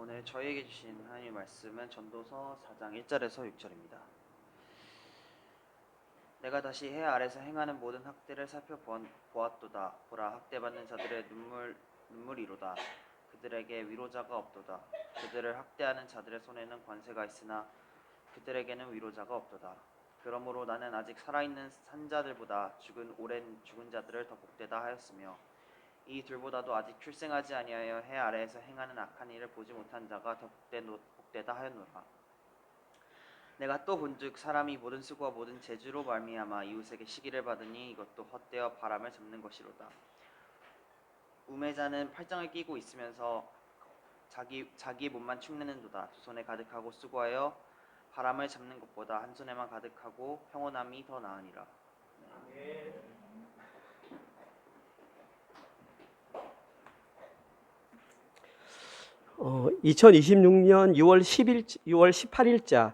오늘 저희에게 주신 하나님의 말씀은 전도서 4장 1절에서 6절입니다. 내가 다시 해 아래서 행하는 모든 학대를 살펴보았도다. 보라, 학대받는 자들의 눈물이로다. 그들에게 위로자가 없도다. 그들을 학대하는 자들의 손에는 관세가 있으나 그들에게는 위로자가 없도다. 그러므로 나는 아직 살아있는 산자들보다 오랜 죽은 자들을 더 복되다 하였으며 이 둘보다도 아직 출생하지 아니하여 해 아래에서 행하는 악한 일을 보지 못한 자가 더 복되다 하였노라. 내가 또 본즉 사람이 모든 수고와 모든 재주로 말미암아 이웃에게 시기를 받으니 이것도 헛되어 바람을 잡는 것이로다. 우매자는 팔짱을 끼고 있으면서 자기 몸만 축내는도다. 두 손에 가득하고 수고하여 바람을 잡는 것보다 한 손에만 가득하고 평온함이 더 나으니라. 네. 2026년 6월 18일자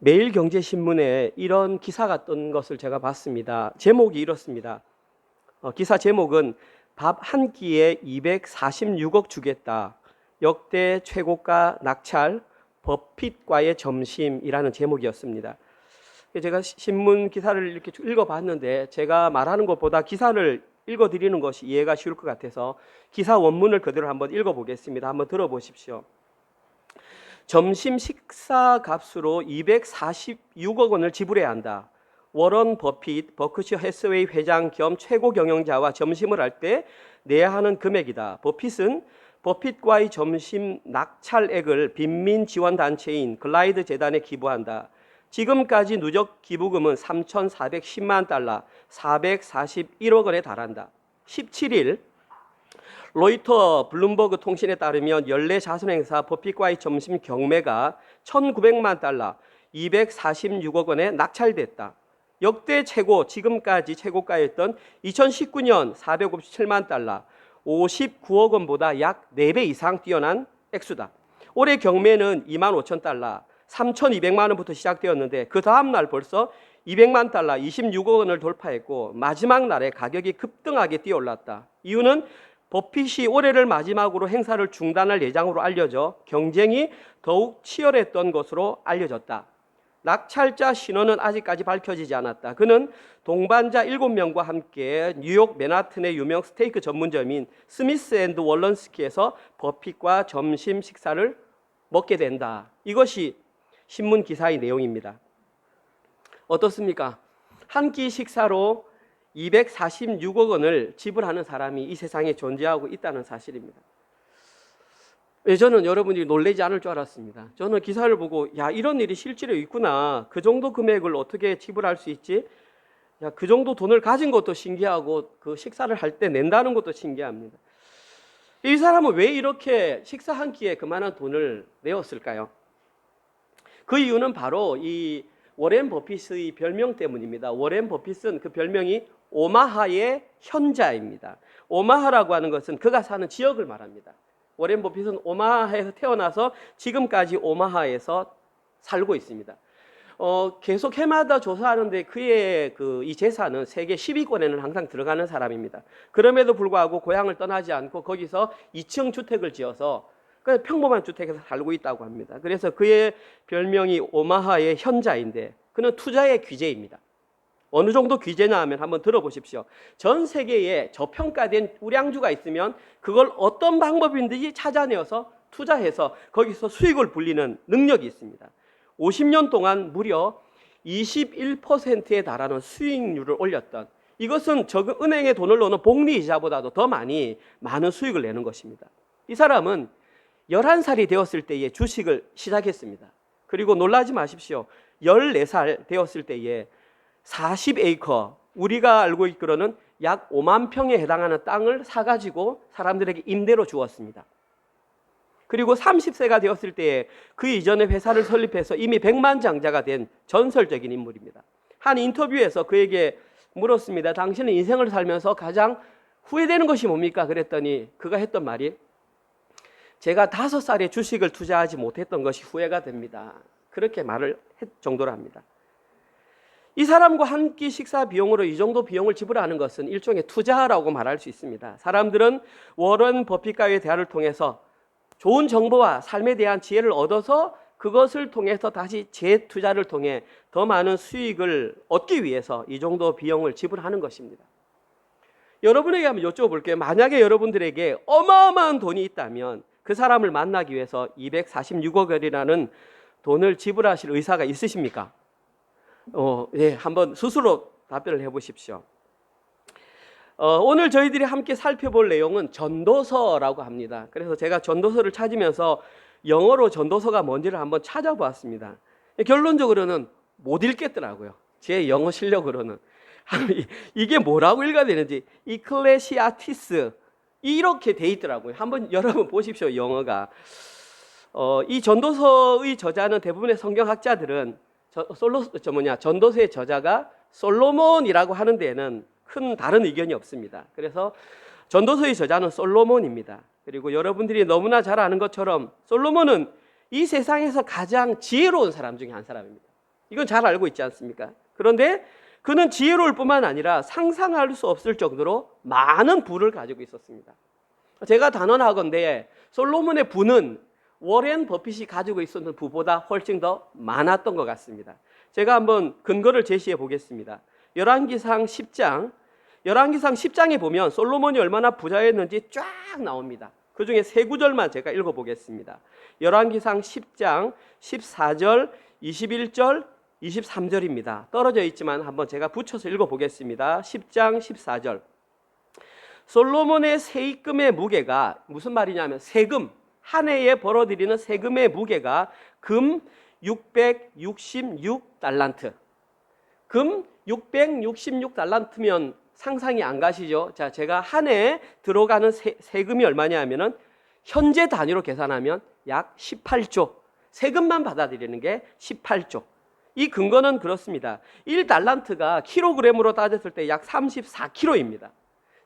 매일경제신문에 이런 기사가 뜬 것을 제가 봤습니다. 제목이 이렇습니다. 기사 제목은 밥 한 끼에 246억 주겠다. 역대 최고가 낙찰 버핏과의 점심이라는 제목이었습니다. 제가 신문 기사를 이렇게 읽어봤는데 제가 말하는 것보다 기사를 읽어드리는 것이 이해가 쉬울 것 같아서 기사 원문을 그대로 한번 읽어보겠습니다. 한번 들어보십시오. 점심 식사 값으로 246억 원을 지불해야 한다. 워런 버핏, 버크셔 해서웨이 회장 겸 최고 경영자와 점심을 할 때 내야 하는 금액이다. 버핏은 버핏과의 점심 낙찰액을 빈민지원단체인 글라이드 재단에 기부한다. 지금까지 누적 기부금은 3,410만 달러, 441억 원에 달한다. 17일 로이터 블룸버그 통신에 따르면 연례 자선행사 버핏과의 점심 경매가 1,900만 달러, 246억 원에 낙찰됐다. 역대 최고, 지금까지 최고가였던 2019년 457만 달러, 59억 원보다 약 4배 이상 뛰어난 액수다. 올해 경매는 2만 5천 달러, 3,200만 원부터 시작되었는데 그 다음 날 벌써 200만 달러, 26억 원을 돌파했고 마지막 날에 가격이 급등하게 뛰어올랐다. 이유는 버핏이 올해를 마지막으로 행사를 중단할 예정으로 알려져 경쟁이 더욱 치열했던 것으로 알려졌다. 낙찰자 신원은 아직까지 밝혀지지 않았다. 그는 동반자 7명과 함께 뉴욕 맨하튼의 유명 스테이크 전문점인 스미스 앤드 월런스키에서 버핏과 점심 식사를 먹게 된다. 이것이 신문 기사의 내용입니다. 어떻습니까? 한 끼 식사로 246억 원을 지불하는 사람이 이 세상에 존재하고 있다는 사실입니다. 저는 여러분이 놀라지 않을 줄 알았습니다. 저는 기사를 보고 이런 일이 실제로 있구나. 그 정도 금액을 어떻게 지불할 수 있지? 그 정도 돈을 가진 것도 신기하고 그 식사를 할 때 낸다는 것도 신기합니다. 이 사람은 왜 이렇게 식사 한 끼에 그만한 돈을 내었을까요? 그 이유는 바로 이 워렌 버핏의 별명 때문입니다. 워렌 버핏은 그 별명이 오마하의 현자입니다. 오마하라고 하는 것은 그가 사는 지역을 말합니다. 워렌 버핏은 오마하에서 태어나서 지금까지 오마하에서 살고 있습니다. 계속 해마다 조사하는데 그의 이 재산은 세계 10위권에는 항상 들어가는 사람입니다. 그럼에도 불구하고 고향을 떠나지 않고 거기서 2층 주택을 지어서 평범한 주택에서 살고 있다고 합니다. 그래서 그의 별명이 오마하의 현자인데 그는 투자의 귀재입니다. 어느 정도 귀재냐 하면 한번 들어보십시오. 전 세계에 저평가된 우량주가 있으면 그걸 어떤 방법인지 찾아내어서 투자해서 거기서 수익을 불리는 능력이 있습니다. 50년 동안 무려 21%에 달하는 수익률을 올렸던, 이것은 은행에 돈을 넣는 복리이자보다도 더 많은 수익을 내는 것입니다. 이 사람은 11살이 되었을 때에 주식을 시작했습니다. 그리고 놀라지 마십시오. 14살 되었을 때에 40에이커, 우리가 알고 있기로는 약 5만 평에 해당하는 땅을 사가지고 사람들에게 임대로 주었습니다. 그리고 30세가 되었을 때에 그 이전에 회사를 설립해서 이미 백만장자가 된 전설적인 인물입니다. 한 인터뷰에서 그에게 물었습니다. 당신은 인생을 살면서 가장 후회되는 것이 뭡니까? 그랬더니 그가 했던 말이 제가 5살에 주식을 투자하지 못했던 것이 후회가 됩니다. 그렇게 말을 했 정도로 합니다. 이 사람과 한 끼 식사 비용으로 이 정도 비용을 지불하는 것은 일종의 투자라고 말할 수 있습니다. 사람들은 워런 버핏과의 대화를 통해서 좋은 정보와 삶에 대한 지혜를 얻어서 그것을 통해서 다시 재투자를 통해 더 많은 수익을 얻기 위해서 이 정도 비용을 지불하는 것입니다. 여러분에게 한번 여쭤볼게요. 만약에 여러분들에게 어마어마한 돈이 있다면 그 사람을 만나기 위해서 246억 원이라는 돈을 지불하실 의사가 있으십니까? 예, 한번 스스로 답변을 해보십시오. 오늘 저희들이 함께 살펴볼 내용은 전도서라고 합니다. 그래서 제가 전도서를 찾으면서 영어로 전도서가 뭔지를 한번 찾아보았습니다. 결론적으로는 못 읽겠더라고요. 제 영어 실력으로는. 이게 뭐라고 읽어야 되는지 이클레시아티스 이렇게 돼 있더라고요. 한번 여러분 보십시오. 영어가. 이 전도서의 저자는 대부분의 성경학자들은 전도서의 저자가 솔로몬이라고 하는 데에는 큰 다른 의견이 없습니다. 그래서 전도서의 저자는 솔로몬입니다. 그리고 여러분들이 너무나 잘 아는 것처럼 솔로몬은 이 세상에서 가장 지혜로운 사람 중에 한 사람입니다. 이건 잘 알고 있지 않습니까? 그런데 그는 지혜로울 뿐만 아니라 상상할 수 없을 정도로 많은 부를 가지고 있었습니다. 제가 단언하건대 솔로몬의 부는 워렌 버핏이 가지고 있었던 부보다 훨씬 더 많았던 것 같습니다. 제가 한번 근거를 제시해 보겠습니다. 열왕기상 10장에 보면 솔로몬이 얼마나 부자였는지 쫙 나옵니다. 그 중에 세 구절만 제가 읽어보겠습니다. 열왕기상 10장 14절, 21절, 23절입니다. 떨어져 있지만 한번 제가 붙여서 읽어보겠습니다. 10장 14절. 솔로몬의 세입금의 무게가 무슨 말이냐면 세금, 한 해에 벌어들이는 세금의 무게가 금 666달란트. 금 666달란트면 상상이 안 가시죠? 자, 제가 한 해에 들어가는 세금이 얼마냐 하면은 현재 단위로 계산하면 약 18조. 세금만 받아들이는 게 18조. 이 근거는 그렇습니다. 1달란트가 킬로그램으로 따졌을 때 약 34kg입니다.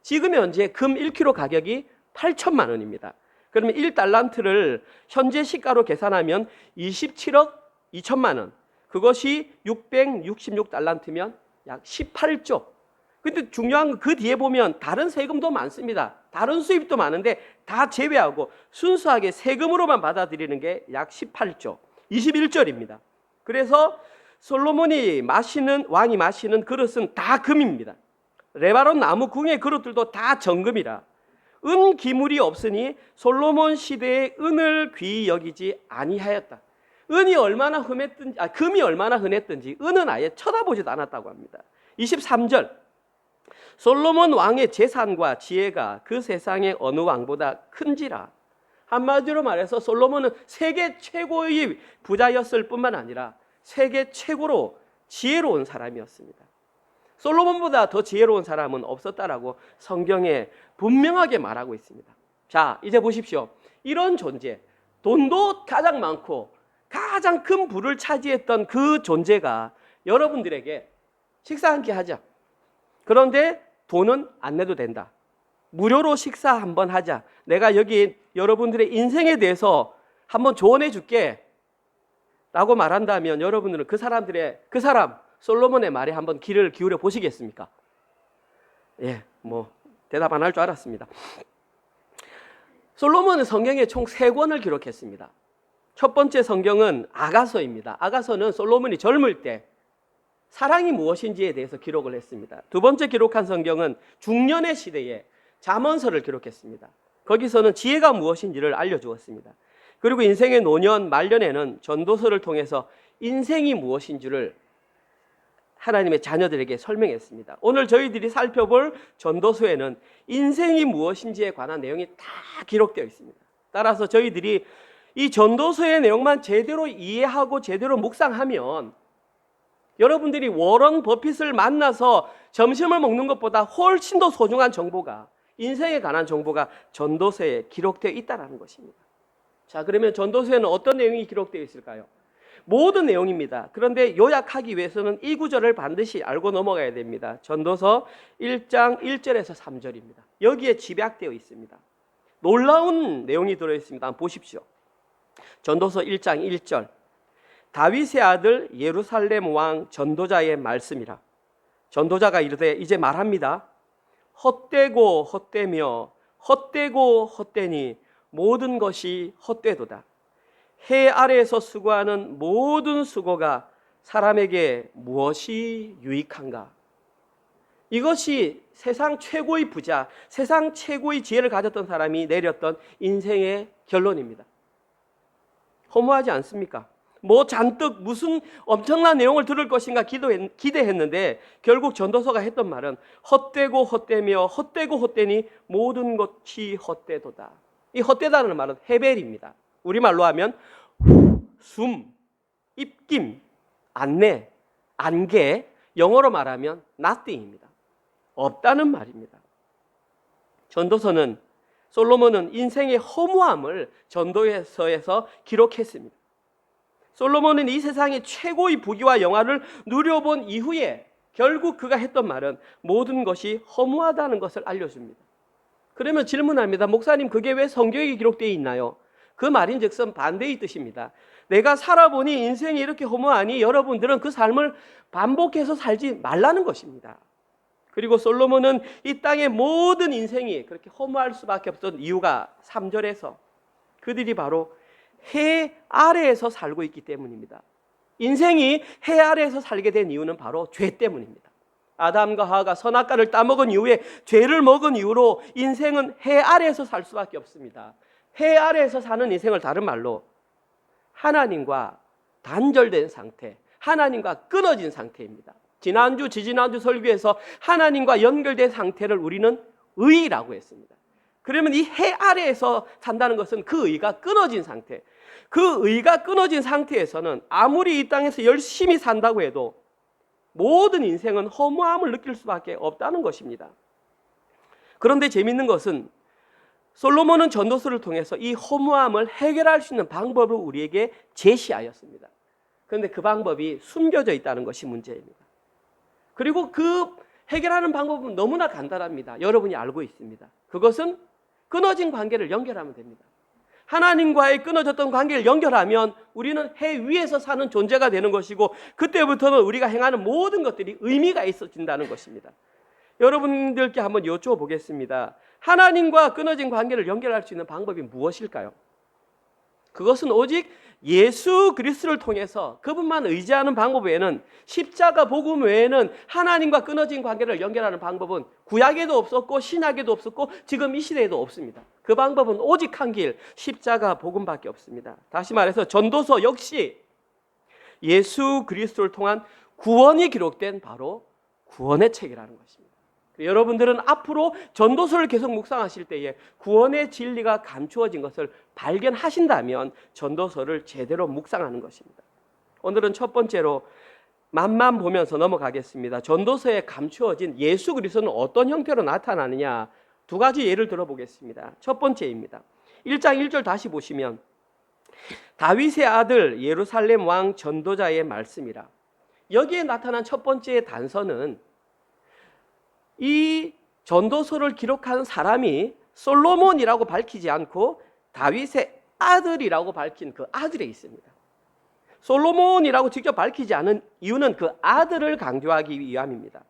지금 현재 금 1kg 가격이 8천만 원입니다. 그러면 1달란트를 현재 시가로 계산하면 27억 2천만 원. 그것이 666달란트면 약 18조. 근데 중요한 건 그 뒤에 보면 다른 세금도 많습니다. 다른 수입도 많은데 다 제외하고 순수하게 세금으로만 받아들이는 게 약 18조. 21절입니다. 그래서 솔로몬이 왕이 마시는 그릇은 다 금입니다. 레바논 나무 궁의 그릇들도 다 정금이라 은 기물이 없으니 솔로몬 시대의 은을 귀히 여기지 아니하였다. 금이 얼마나 흔했든지 은은 아예 쳐다보지도 않았다고 합니다. 23절. 솔로몬 왕의 재산과 지혜가 그 세상의 어느 왕보다 큰지라. 한마디로 말해서 솔로몬은 세계 최고의 부자였을 뿐만 아니라 세계 최고로 지혜로운 사람이었습니다. 솔로몬보다 더 지혜로운 사람은 없었다라고 성경에 분명하게 말하고 있습니다. 자, 이제 보십시오. 이런 존재, 돈도 가장 많고 가장 큰 부를 차지했던 그 존재가 여러분들에게 식사 한 끼 하자. 그런데 돈은 안 내도 된다. 무료로 식사 한번 하자. 내가 여기 여러분들의 인생에 대해서 한번 조언해 줄게. 라고 말한다면 여러분들은 그 사람 솔로몬의 말에 한번 귀를 기울여 보시겠습니까? 예, 대답 안 할 줄 알았습니다. 솔로몬은 성경에 총 3권을 기록했습니다. 첫 번째 성경은 아가서입니다. 아가서는 솔로몬이 젊을 때 사랑이 무엇인지에 대해서 기록을 했습니다. 두 번째 기록한 성경은 중년의 시대에 잠언서를 기록했습니다. 거기서는 지혜가 무엇인지를 알려주었습니다. 그리고 인생의 노년, 말년에는 전도서를 통해서 인생이 무엇인지를 하나님의 자녀들에게 설명했습니다. 오늘 저희들이 살펴볼 전도서에는 인생이 무엇인지에 관한 내용이 다 기록되어 있습니다. 따라서 저희들이 이 전도서의 내용만 제대로 이해하고 제대로 묵상하면 여러분들이 워런 버핏을 만나서 점심을 먹는 것보다 훨씬 더 소중한 정보가, 인생에 관한 정보가 전도서에 기록되어 있다는 것입니다. 자, 그러면 전도서에는 어떤 내용이 기록되어 있을까요? 모든 내용입니다. 그런데 요약하기 위해서는 이 구절을 반드시 알고 넘어가야 됩니다. 전도서 1장 1절에서 3절입니다. 여기에 집약되어 있습니다. 놀라운 내용이 들어있습니다. 한번 보십시오. 전도서 1장 1절. 다윗의 아들 예루살렘 왕 전도자의 말씀이라. 전도자가 이르되 이제 말합니다. 헛되고 헛되며 헛되고 헛되니 모든 것이 헛되도다. 해 아래에서 수고하는 모든 수고가 사람에게 무엇이 유익한가? 이것이 세상 최고의 부자, 세상 최고의 지혜를 가졌던 사람이 내렸던 인생의 결론입니다. 허무하지 않습니까? 뭐 잔뜩 무슨 엄청난 내용을 들을 것인가 기대했는데 결국 전도서가 했던 말은 헛되고 헛되며 헛되고 헛되니 모든 것이 헛되도다. 이 헛되다는 말은 헤벨입니다. 우리말로 하면 숨, 입김, 안내, 안개, 영어로 말하면 nothing입니다. 없다는 말입니다. 전도서는 솔로몬은 인생의 허무함을 전도서에서 기록했습니다. 솔로몬은 이 세상의 최고의 부귀와 영화를 누려본 이후에 결국 그가 했던 말은 모든 것이 허무하다는 것을 알려줍니다. 그러면 질문합니다. 목사님, 그게 왜 성경에 기록되어 있나요? 그 말인즉슨 반대의 뜻입니다. 내가 살아보니 인생이 이렇게 허무하니 여러분들은 그 삶을 반복해서 살지 말라는 것입니다. 그리고 솔로몬은 이 땅의 모든 인생이 그렇게 허무할 수밖에 없었던 이유가 3절에서 그들이 바로 해 아래에서 살고 있기 때문입니다. 인생이 해 아래에서 살게 된 이유는 바로 죄 때문입니다. 아담과 하와가 선악과를 따먹은 이후에 죄를 먹은 이후로 인생은 해 아래에서 살 수밖에 없습니다. 해 아래에서 사는 인생을 다른 말로 하나님과 단절된 상태, 하나님과 끊어진 상태입니다. 지난주, 지지난주 설교에서 하나님과 연결된 상태를 우리는 의라고 했습니다. 그러면 이 해 아래에서 산다는 것은 그 의가 끊어진 상태, 그 의가 끊어진 상태에서는 아무리 이 땅에서 열심히 산다고 해도 모든 인생은 허무함을 느낄 수밖에 없다는 것입니다. 그런데 재미있는 것은 솔로몬은 전도서를 통해서 이 허무함을 해결할 수 있는 방법을 우리에게 제시하였습니다. 그런데 그 방법이 숨겨져 있다는 것이 문제입니다. 그리고 그 해결하는 방법은 너무나 간단합니다. 여러분이 알고 있습니다. 그것은 끊어진 관계를 연결하면 됩니다. 하나님과의 끊어졌던 관계를 연결하면 우리는 해 위에서 사는 존재가 되는 것이고 그때부터는 우리가 행하는 모든 것들이 의미가 있어진다는 것입니다. 여러분들께 한번 여쭤보겠습니다. 하나님과 끊어진 관계를 연결할 수 있는 방법이 무엇일까요? 그것은 오직 예수 그리스도를 통해서 그분만 의지하는 방법 외에는, 십자가 복음 외에는 하나님과 끊어진 관계를 연결하는 방법은 구약에도 없었고 신약에도 없었고 지금 이 시대에도 없습니다. 그 방법은 오직 한 길, 십자가 복음밖에 없습니다. 다시 말해서 전도서 역시 예수 그리스도를 통한 구원이 기록된 바로 구원의 책이라는 것입니다. 여러분들은 앞으로 전도서를 계속 묵상하실 때에 구원의 진리가 감추어진 것을 발견하신다면 전도서를 제대로 묵상하는 것입니다. 오늘은 첫 번째로 맛만 보면서 넘어가겠습니다. 전도서에 감추어진 예수 그리스도는 어떤 형태로 나타나느냐, 두 가지 예를 들어보겠습니다. 첫 번째입니다. 1장 1절 다시 보시면 다윗의 아들 예루살렘 왕 전도자의 말씀이라. 여기에 나타난 첫 번째 단서는 이 전도서를 기록한 사람이 솔로몬이라고 밝히지 않고 다윗의 아들이라고 밝힌 그 아들에 있습니다. 솔로몬이라고 직접 밝히지 않은 이유는 그 아들을 강조하기 위함입니다.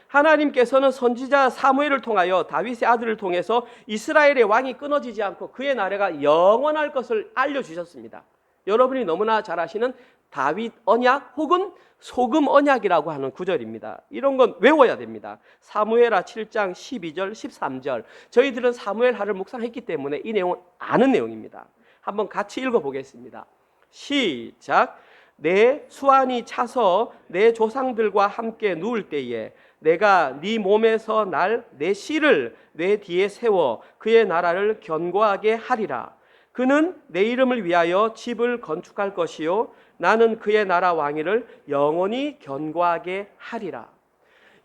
하나님께서는 선지자 사무엘을 통하여 다윗의 아들을 통해서 이스라엘의 왕이 끊어지지 않고 그의 나라가 영원할 것을 알려주셨습니다. 여러분이 너무나 잘 아시는 다윗 언약 혹은 소금 언약이라고 하는 구절입니다. 이런 건 외워야 됩니다. 사무엘하 7장 12절 13절. 저희들은 사무엘하를 묵상했기 때문에 이 내용은 아는 내용입니다. 한번 같이 읽어보겠습니다. 시작. 내 수완이 차서 내 조상들과 함께 누울 때에 내가 네 몸에서 날 내 씨를 내 뒤에 세워 그의 나라를 견고하게 하리라. 그는 내 이름을 위하여 집을 건축할 것이요 나는 그의 나라 왕위를 영원히 견고하게 하리라.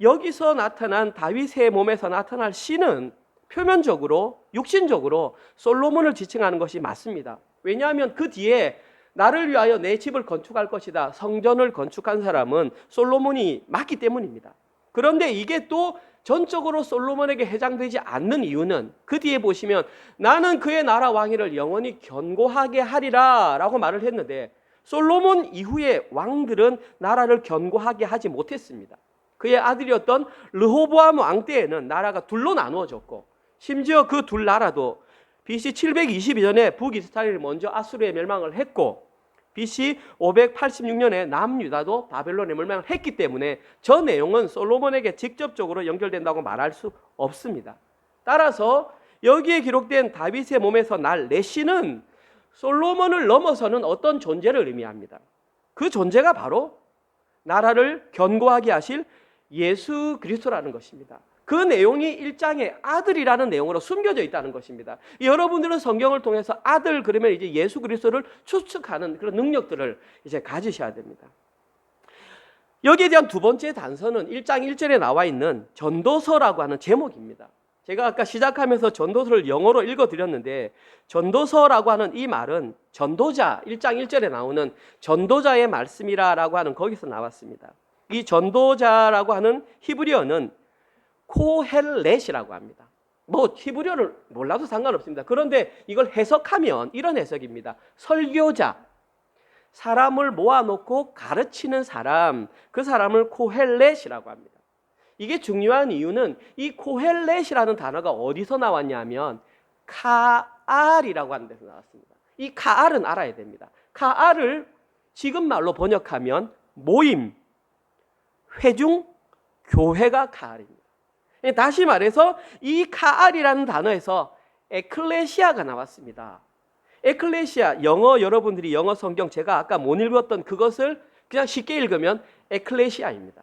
여기서 나타난 다윗의 몸에서 나타날 씨는 표면적으로 육신적으로 솔로몬을 지칭하는 것이 맞습니다. 왜냐하면 그 뒤에 나를 위하여 내 집을 건축할 것이다, 성전을 건축한 사람은 솔로몬이 맞기 때문입니다. 그런데 이게 또 전적으로 솔로몬에게 해당되지 않는 이유는 그 뒤에 보시면 나는 그의 나라 왕위를 영원히 견고하게 하리라 라고 말을 했는데 솔로몬 이후의 왕들은 나라를 견고하게 하지 못했습니다. 그의 아들이었던 르호보암 왕 때에는 나라가 둘로 나누어졌고 심지어 그 둘 나라도 BC 722년에 북이스라엘이 먼저 아수르에 멸망을 했고 BC 586년에 남유다도 바벨론에 멸망을 했기 때문에 저 내용은 솔로몬에게 직접적으로 연결된다고 말할 수 없습니다. 따라서 여기에 기록된 다윗의 몸에서 날 레시는 솔로몬을 넘어서는 어떤 존재를 의미합니다. 그 존재가 바로 나라를 견고하게 하실 예수 그리스도라는 것입니다. 그 내용이 1장의 아들이라는 내용으로 숨겨져 있다는 것입니다. 여러분들은 성경을 통해서 아들 그러면 이제 예수 그리스도를 추측하는 그런 능력들을 이제 가지셔야 됩니다. 여기에 대한 두 번째 단서는 1장 1절에 나와 있는 전도서라고 하는 제목입니다. 제가 아까 시작하면서 전도서를 영어로 읽어드렸는데 전도서라고 하는 이 말은 전도자, 1장 1절에 나오는 전도자의 말씀이라고 하는 거기서 나왔습니다. 이 전도자라고 하는 히브리어는 코헬렛이라고 합니다. 뭐 히브리어를 몰라도 상관없습니다. 그런데 이걸 해석하면 이런 해석입니다. 설교자, 사람을 모아놓고 가르치는 사람, 그 사람을 코헬렛이라고 합니다. 이게 중요한 이유는 이 코헬렛이라는 단어가 어디서 나왔냐면 카알이라고 하는 데서 나왔습니다. 이 카알은 알아야 됩니다. 카알을 지금 말로 번역하면 모임, 회중, 교회가 카알입니다. 다시 말해서 이 카알이라는 단어에서 에클레시아가 나왔습니다. 에클레시아, 영어 여러분들이 영어 성경 제가 아까 못 읽었던 그것을 그냥 쉽게 읽으면 에클레시아입니다.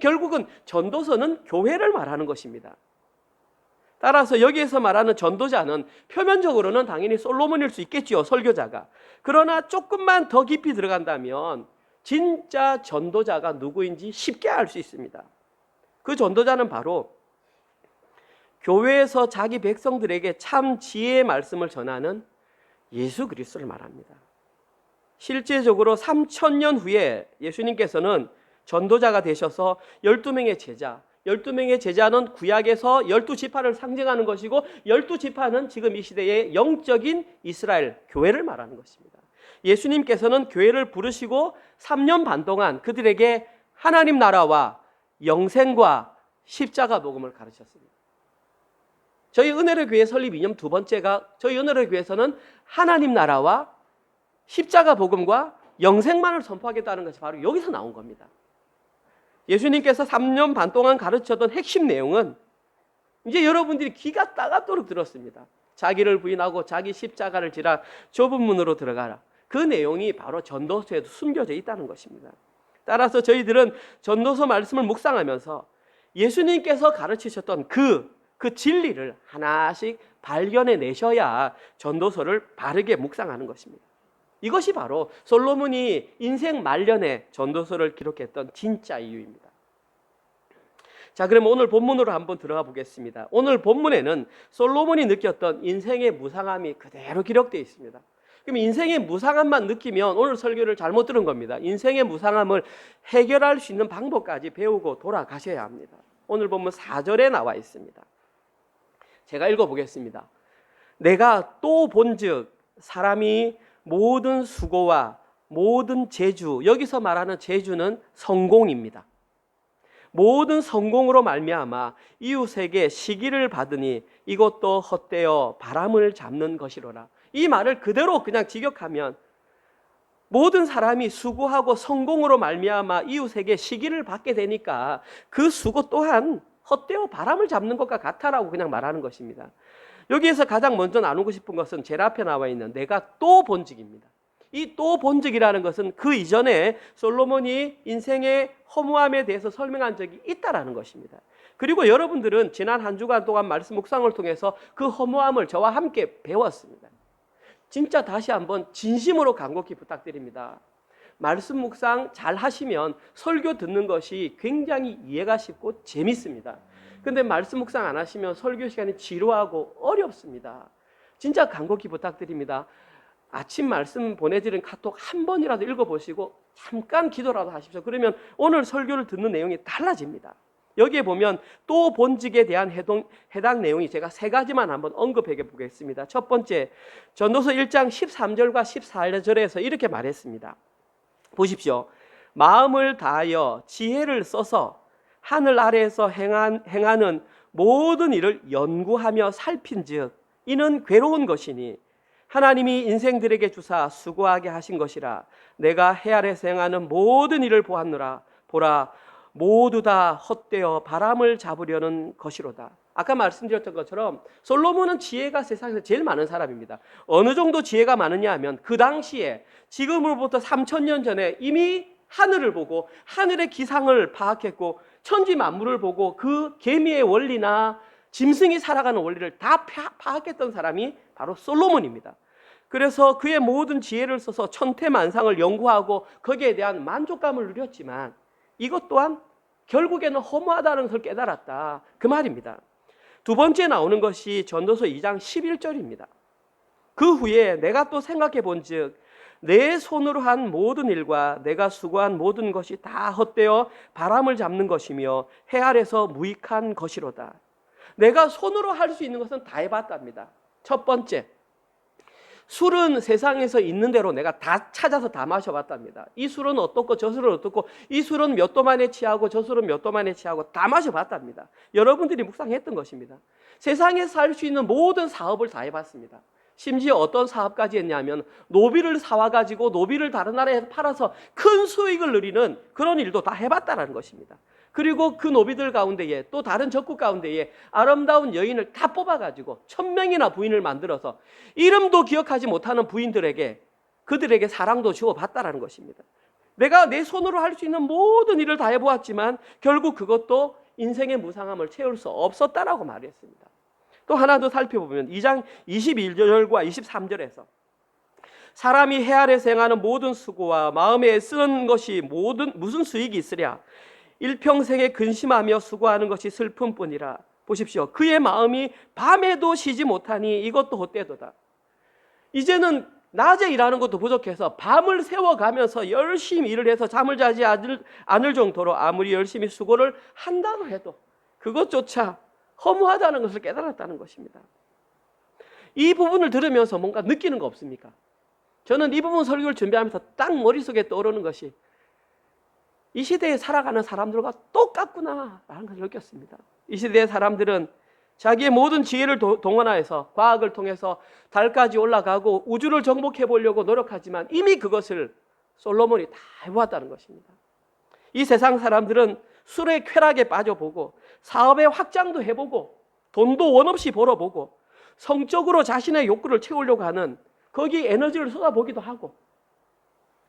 결국은 전도서는 교회를 말하는 것입니다. 따라서 여기에서 말하는 전도자는 표면적으로는 당연히 솔로몬일 수 있겠지요, 설교자가. 그러나 조금만 더 깊이 들어간다면 진짜 전도자가 누구인지 쉽게 알 수 있습니다. 그 전도자는 바로 교회에서 자기 백성들에게 참 지혜의 말씀을 전하는 예수 그리스도를 말합니다. 실제적으로 3000년 후에 예수님께서는 전도자가 되셔서 12명의 제자, 12명의 제자는 구약에서 12지파를 상징하는 것이고 12지파는 지금 이 시대의 영적인 이스라엘 교회를 말하는 것입니다. 예수님께서는 교회를 부르시고 3년 반 동안 그들에게 하나님 나라와 영생과 십자가 복음을 가르쳤습니다. 저희 은혜의 교회 설립 이념 두 번째가 저희 은혜의 교회에서는 하나님 나라와 십자가 복음과 영생만을 선포하겠다는 것이 바로 여기서 나온 겁니다. 예수님께서 3년 반 동안 가르쳤던 핵심 내용은 이제 여러분들이 귀가 따갑도록 들었습니다. 자기를 부인하고 자기 십자가를 지라 좁은 문으로 들어가라. 그 내용이 바로 전도서에도 숨겨져 있다는 것입니다. 따라서 저희들은 전도서 말씀을 묵상하면서 예수님께서 가르치셨던 그 진리를 하나씩 발견해 내셔야 전도서를 바르게 묵상하는 것입니다. 이것이 바로 솔로몬이 인생 말년에 전도서를 기록했던 진짜 이유입니다. 자, 그럼 오늘 본문으로 한번 들어가 보겠습니다. 오늘 본문에는 솔로몬이 느꼈던 인생의 무상함이 그대로 기록되어 있습니다. 그럼 인생의 무상함만 느끼면 오늘 설교를 잘못 들은 겁니다. 인생의 무상함을 해결할 수 있는 방법까지 배우고 돌아가셔야 합니다. 오늘 본문 4절에 나와 있습니다. 제가 읽어보겠습니다. 내가 또 본즉 사람이 모든 수고와 모든 재주, 여기서 말하는 재주는 성공입니다. 모든 성공으로 말미암아 이웃에게 시기를 받으니 이것도 헛되어 바람을 잡는 것이로라. 이 말을 그대로 그냥 직역하면 모든 사람이 수고하고 성공으로 말미암아 이웃에게 시기를 받게 되니까 그 수고 또한 헛되어 바람을 잡는 것과 같아라고 그냥 말하는 것입니다. 여기에서 가장 먼저 나누고 싶은 것은 제일 앞에 나와 있는 내가 또 본직입니다. 이 또 본직이라는 것은 그 이전에 솔로몬이 인생의 허무함에 대해서 설명한 적이 있다라는 것입니다. 그리고 여러분들은 지난 한 주간 동안 말씀 묵상을 통해서 그 허무함을 저와 함께 배웠습니다. 진짜 다시 한번 진심으로 간곡히 부탁드립니다. 말씀 묵상 잘 하시면 설교 듣는 것이 굉장히 이해가 쉽고 재밌습니다. 근데 말씀 묵상 안 하시면 설교 시간이 지루하고 어렵습니다. 진짜 간곡히 부탁드립니다. 아침 말씀 보내드린 카톡 한 번이라도 읽어보시고 잠깐 기도라도 하십시오. 그러면 오늘 설교를 듣는 내용이 달라집니다. 여기에 보면 또 본직에 대한 해당 내용이 제가 세 가지만 한번 언급해 보겠습니다. 첫 번째, 전도서 1장 13절과 14절에서 이렇게 말했습니다. 보십시오. 마음을 다하여 지혜를 써서 하늘 아래에서 행하는 모든 일을 연구하며 살핀즉 이는 괴로운 것이니 하나님이 인생들에게 주사 수고하게 하신 것이라. 내가 해 아래에서 행하는 모든 일을 보았노라. 보라, 모두 다 헛되어 바람을 잡으려는 것이로다. 아까 말씀드렸던 것처럼 솔로몬은 지혜가 세상에서 제일 많은 사람입니다. 어느 정도 지혜가 많으냐 하면 그 당시에 지금으로부터 3000년 전에 이미 하늘을 보고 하늘의 기상을 파악했고 천지 만물을 보고 그 개미의 원리나 짐승이 살아가는 원리를 다 파악했던 사람이 바로 솔로몬입니다. 그래서 그의 모든 지혜를 써서 천태만상을 연구하고 거기에 대한 만족감을 누렸지만 이것 또한 결국에는 허무하다는 것을 깨달았다, 그 말입니다. 두 번째 나오는 것이 전도서 2장 11절입니다. 그 후에 내가 또 생각해 본즉 내 손으로 한 모든 일과 내가 수고한 모든 것이 다 헛되어 바람을 잡는 것이며 해 아래서 무익한 것이로다. 내가 손으로 할 수 있는 것은 다 해봤답니다. 첫 번째, 술은 세상에서 있는 대로 내가 다 찾아서 다 마셔봤답니다. 이 술은 어떻고 저 술은 어떻고 이 술은 몇 도 만에 취하고 저 술은 몇 도 만에 취하고 다 마셔봤답니다. 여러분들이 묵상했던 것입니다. 세상에서 할 수 있는 모든 사업을 다 해봤습니다. 심지어 어떤 사업까지 했냐면 노비를 사와가지고 노비를 다른 나라에 팔아서 큰 수익을 누리는 그런 일도 다 해봤다는 것입니다. 그리고 그 노비들 가운데에 또 다른 적국 가운데에 아름다운 여인을 다 뽑아가지고 1000명이나 부인을 만들어서 이름도 기억하지 못하는 부인들에게 그들에게 사랑도 주어봤다라는 것입니다. 내가 내 손으로 할 수 있는 모든 일을 다 해보았지만 결국 그것도 인생의 무상함을 채울 수 없었다라고 말했습니다. 또 하나 더 살펴보면 2장 21절과 23절에서 사람이 해 아래에서 행하는 모든 수고와 마음에 애쓰는 것이 무슨 수익이 있으랴. 일평생에 근심하며 수고하는 것이 슬픔뿐이라. 보십시오. 그의 마음이 밤에도 쉬지 못하니 이것도 헛되도다. 이제는 낮에 일하는 것도 부족해서 밤을 새워가면서 열심히 일을 해서 잠을 자지 않을 정도로 아무리 열심히 수고를 한다고 해도 그것조차 허무하다는 것을 깨달았다는 것입니다. 이 부분을 들으면서 뭔가 느끼는 거 없습니까? 저는 이 부분 설교를 준비하면서 딱 머릿속에 떠오르는 것이 이 시대에 살아가는 사람들과 똑같구나라는 것을 느꼈습니다. 이 시대의 사람들은 자기의 모든 지혜를 동원하여서 과학을 통해서 달까지 올라가고 우주를 정복해 보려고 노력하지만 이미 그것을 솔로몬이 다 해보았다는 것입니다. 이 세상 사람들은 술의 쾌락에 빠져보고 사업의 확장도 해보고 돈도 원 없이 벌어보고 성적으로 자신의 욕구를 채우려고 하는 거기에 에너지를 쏟아보기도 하고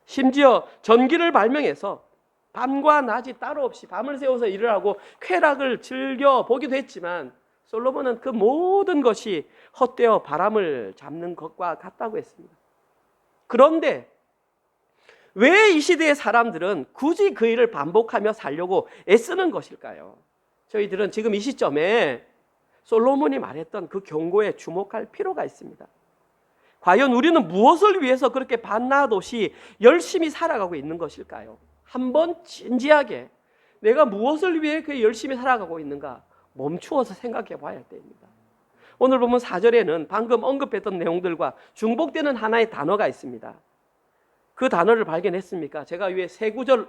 심지어 전기를 발명해서 밤과 낮이 따로 없이 밤을 새워서 일을 하고 쾌락을 즐겨보기도 했지만 솔로몬은 그 모든 것이 헛되어 바람을 잡는 것과 같다고 했습니다. 그런데 왜 이 시대의 사람들은 굳이 그 일을 반복하며 살려고 애쓰는 것일까요? 저희들은 지금 이 시점에 솔로몬이 말했던 그 경고에 주목할 필요가 있습니다. 과연 우리는 무엇을 위해서 그렇게 밤낮 없이 열심히 살아가고 있는 것일까요? 한번 진지하게 내가 무엇을 위해 그 열심히 살아가고 있는가 멈추어서 생각해 봐야 할 때입니다. 오늘 보면 4절에는 방금 언급했던 내용들과 중복되는 하나의 단어가 있습니다. 그 단어를 발견했습니까? 제가 위에 세 구절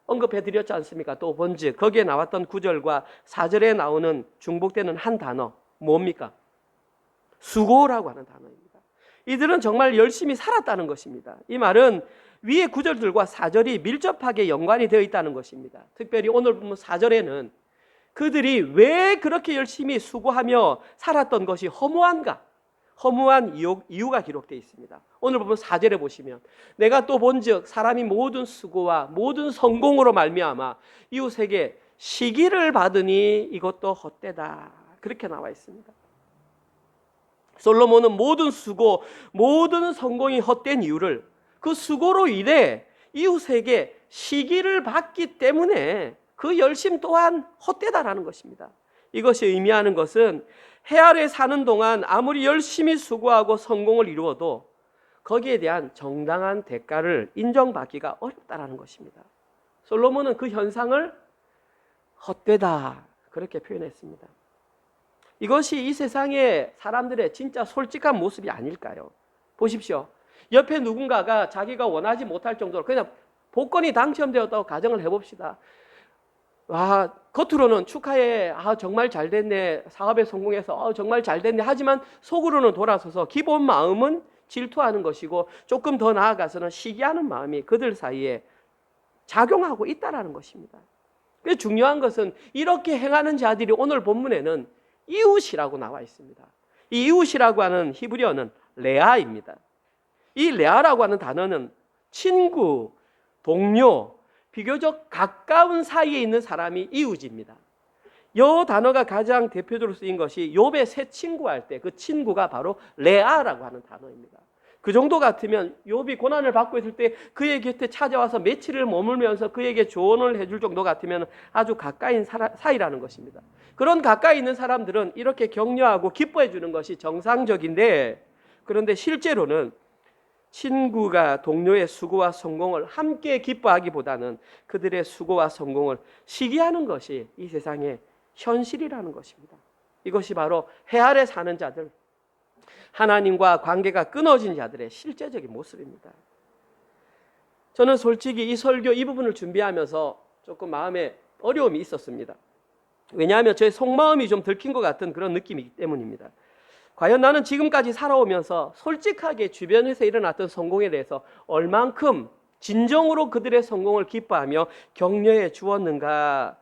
언급해 드렸지 않습니까? 또 본즉 거기에 나왔던 구절과 4절에 나오는 중복되는 한 단어 뭡니까? 수고라고 하는 단어입니다. 이들은 정말 열심히 살았다는 것입니다. 이 말은 위의 구절들과 4절이 밀접하게 연관이 되어 있다는 것입니다. 특별히 오늘 보면 4절에는 그들이 왜 그렇게 열심히 수고하며 살았던 것이 허무한가? 허무한 이유가 기록되어 있습니다. 오늘 보면 4절에 보시면 내가 또 본즉 사람이 모든 수고와 모든 성공으로 말미암아 이웃에게 시기를 받으니 이것도 헛되다. 그렇게 나와 있습니다. 솔로몬은 모든 수고, 모든 성공이 헛된 이유를 그 수고로 인해 이웃에게 시기를 받기 때문에 그 열심 또한 헛되다라는 것입니다. 이것이 의미하는 것은 해 아래 사는 동안 아무리 열심히 수고하고 성공을 이루어도 거기에 대한 정당한 대가를 인정받기가 어렵다라는 것입니다. 솔로몬은 그 현상을 헛되다 그렇게 표현했습니다. 이것이 이 세상의 사람들의 진짜 솔직한 모습이 아닐까요? 보십시오. 옆에 누군가가 자기가 원하지 못할 정도로 그냥 복권이 당첨되었다고 가정을 해봅시다. 겉으로는 축하해, 정말 잘 됐네, 사업에 성공해서 정말 잘 됐네, 하지만 속으로는 돌아서서 기본 마음은 질투하는 것이고 조금 더 나아가서는 시기하는 마음이 그들 사이에 작용하고 있다는 것입니다. 그래서 중요한 것은 이렇게 행하는 자들이 오늘 본문에는 이웃이라고 나와 있습니다. 이 이웃이라고 하는 히브리어는 레아입니다. 이 레아라고 하는 단어는 친구, 동료, 비교적 가까운 사이에 있는 사람이 이웃입니다. 이 단어가 가장 대표적으로 쓰인 것이 욥의 새 친구 할 때 그 친구가 바로 레아라고 하는 단어입니다. 그 정도 같으면 욥이 고난을 받고 있을 때 그의 곁에 찾아와서 며칠을 머물면서 그에게 조언을 해줄 정도 같으면 아주 가까인 사이라는 것입니다. 그런 가까이 있는 사람들은 이렇게 격려하고 기뻐해 주는 것이 정상적인데, 그런데 실제로는 친구가 동료의 수고와 성공을 함께 기뻐하기보다는 그들의 수고와 성공을 시기하는 것이 이 세상의 현실이라는 것입니다. 이것이 바로 해 아래 사는 자들, 하나님과 관계가 끊어진 자들의 실제적인 모습입니다. 저는 솔직히 이 설교 이 부분을 준비하면서 조금 마음에 어려움이 있었습니다. 왜냐하면 제 속마음이 좀 들킨 것 같은 그런 느낌이기 때문입니다. 과연 나는 지금까지 살아오면서 솔직하게 주변에서 일어났던 성공에 대해서 얼만큼 진정으로 그들의 성공을 기뻐하며 격려해 주었는가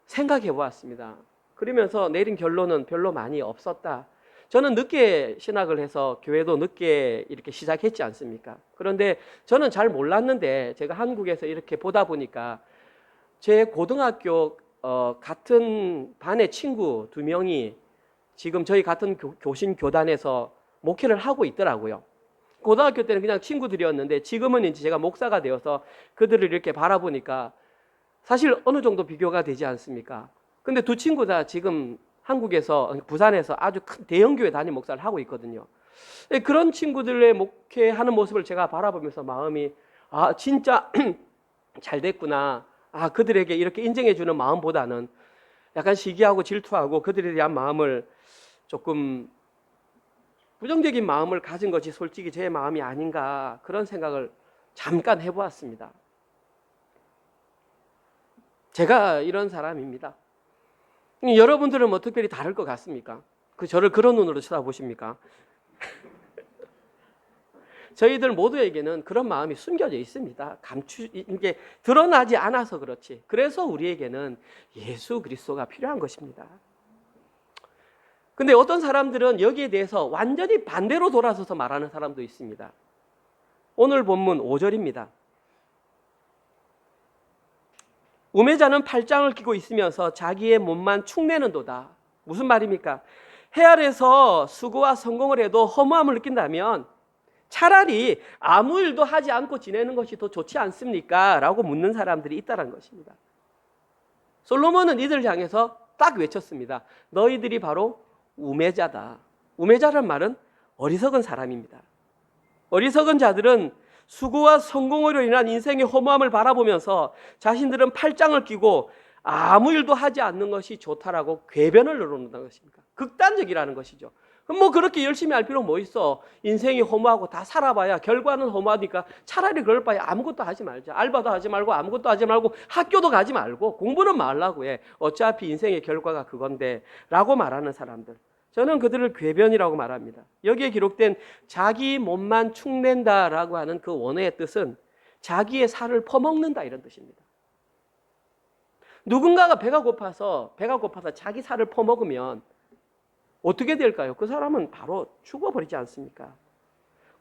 생각해 보았습니다. 그러면서 내린 결론은 별로 많이 없었다. 저는 늦게 신학을 해서 교회도 늦게 이렇게 시작했지 않습니까? 그런데 저는 잘 몰랐는데 제가 한국에서 이렇게 보다 보니까 제 고등학교 같은 반의 친구 2명이 지금 저희 같은 교신 교단에서 목회를 하고 있더라고요. 고등학교 때는 그냥 친구들이었는데 지금은 이제 제가 목사가 되어서 그들을 이렇게 바라보니까 사실 어느 정도 비교가 되지 않습니까? 근데 두 친구 다 지금 한국에서, 부산에서 아주 큰 대형교회 담임 목사를 하고 있거든요. 그런 친구들의 목회하는 모습을 제가 바라보면서 마음이 진짜 잘 됐구나. 그들에게 이렇게 인정해 주는 마음보다는 약간 시기하고 질투하고 그들에 대한 마음을 조금 부정적인 마음을 가진 것이 솔직히 제 마음이 아닌가, 그런 생각을 잠깐 해보았습니다. 제가 이런 사람입니다. 여러분들은 뭐 특별히 다를 것 같습니까? 저를 그런 눈으로 쳐다보십니까? 저희들 모두에게는 그런 마음이 숨겨져 있습니다. 이게 드러나지 않아서 그렇지. 그래서 우리에게는 예수 그리스도가 필요한 것입니다. 근데 어떤 사람들은 여기에 대해서 완전히 반대로 돌아서서 말하는 사람도 있습니다. 오늘 본문 5절입니다. 우매자는 팔짱을 끼고 있으면서 자기의 몸만 축내는도다. 무슨 말입니까? 해 아래서 수고와 성공을 해도 허무함을 느낀다면 차라리 아무 일도 하지 않고 지내는 것이 더 좋지 않습니까? 라고 묻는 사람들이 있다는 것입니다. 솔로몬은 이들을 향해서 딱 외쳤습니다. 너희들이 바로 우매자다. 우매자란 말은 어리석은 사람입니다. 어리석은 자들은 수고와 성공으로 인한 인생의 허무함을 바라보면서 자신들은 팔짱을 끼고 아무 일도 하지 않는 것이 좋다라고 궤변을 늘어놓는다는 것입니까? 극단적이라는 것이죠. 그럼 뭐 그렇게 열심히 할 필요 뭐 있어? 인생이 허무하고 다 살아봐야 결과는 허무하니까 차라리 그럴 바에 아무것도 하지 말자. 알바도 하지 말고 아무것도 하지 말고 학교도 가지 말고 공부는 말라고 해. 어차피 인생의 결과가 그건데 라고 말하는 사람들, 저는 그들을 궤변이라고 말합니다. 여기에 기록된 자기 몸만 축낸다라고 하는 그 원어의 뜻은 자기의 살을 퍼먹는다 이런 뜻입니다. 누군가가 배가 고파서 자기 살을 퍼먹으면 어떻게 될까요? 그 사람은 바로 죽어버리지 않습니까?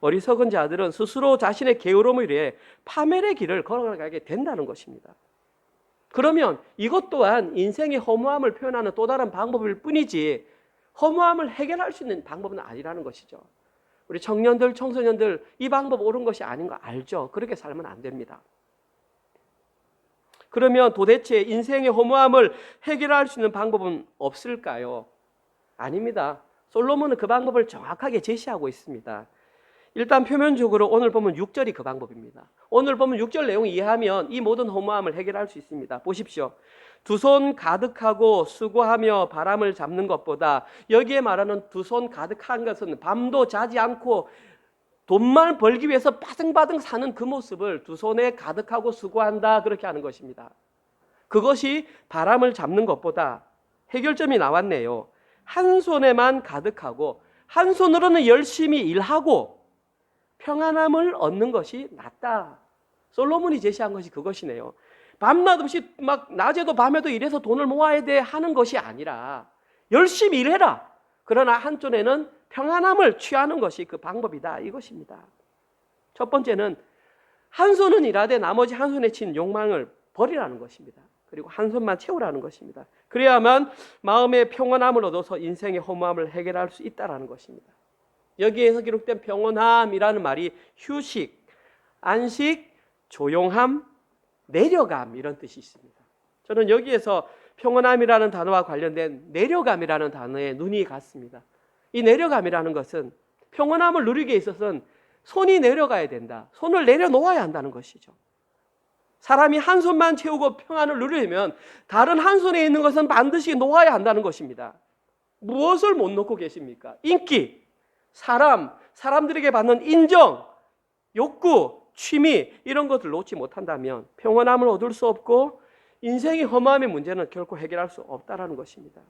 어리석은 자들은 스스로 자신의 게으름을 위해 파멸의 길을 걸어가게 된다는 것입니다. 그러면 이것 또한 인생의 허무함을 표현하는 또 다른 방법일 뿐이지 허무함을 해결할 수 있는 방법은 아니라는 것이죠. 우리 청년들, 청소년들 이 방법 옳은 것이 아닌 거 알죠? 그렇게 살면 안 됩니다. 그러면 도대체 인생의 허무함을 해결할 수 있는 방법은 없을까요? 아닙니다. 솔로몬은 그 방법을 정확하게 제시하고 있습니다. 일단 표면적으로 오늘 보면 6절이 그 방법입니다. 오늘 보면 6절 내용 이해하면 이 모든 허무함을 해결할 수 있습니다. 보십시오. 두 손 가득하고 수고하며 바람을 잡는 것보다, 여기에 말하는 두 손 가득한 것은 밤도 자지 않고 돈만 벌기 위해서 바등바등 사는 그 모습을 두 손에 가득하고 수고한다 그렇게 하는 것입니다. 그것이 바람을 잡는 것보다 해결점이 나왔네요. 한 손에만 가득하고 한 손으로는 열심히 일하고 평안함을 얻는 것이 낫다. 솔로몬이 제시한 것이 그것이네요. 밤낮 없이 막 낮에도 밤에도 일해서 돈을 모아야 돼 하는 것이 아니라 열심히 일해라. 그러나 한쪽에는 평안함을 취하는 것이 그 방법이다. 이것입니다. 첫 번째는 한 손은 일하되 나머지 한 손에 친 욕망을 버리라는 것입니다. 그리고 한 손만 채우라는 것입니다. 그래야만 마음의 평안함을 얻어서 인생의 허무함을 해결할 수 있다는 것입니다. 여기에서 기록된 평온함이라는 말이 휴식, 안식, 조용함, 내려감 이런 뜻이 있습니다. 저는 여기에서 평온함이라는 단어와 관련된 내려감이라는 단어에 눈이 갔습니다. 이 내려감이라는 것은 평온함을 누리기에 있어서는 손이 내려가야 된다. 손을 내려놓아야 한다는 것이죠. 사람이 한 손만 채우고 평안을 누리려면 다른 한 손에 있는 것은 반드시 놓아야 한다는 것입니다. 무엇을 못 놓고 계십니까? 인기, 사람들에게 받는 인정, 욕구, 취미 이런 것을 놓지 못한다면 평온함을 얻을 수 없고 인생의 허무함의 문제는 결코 해결할 수 없다는 것입니다.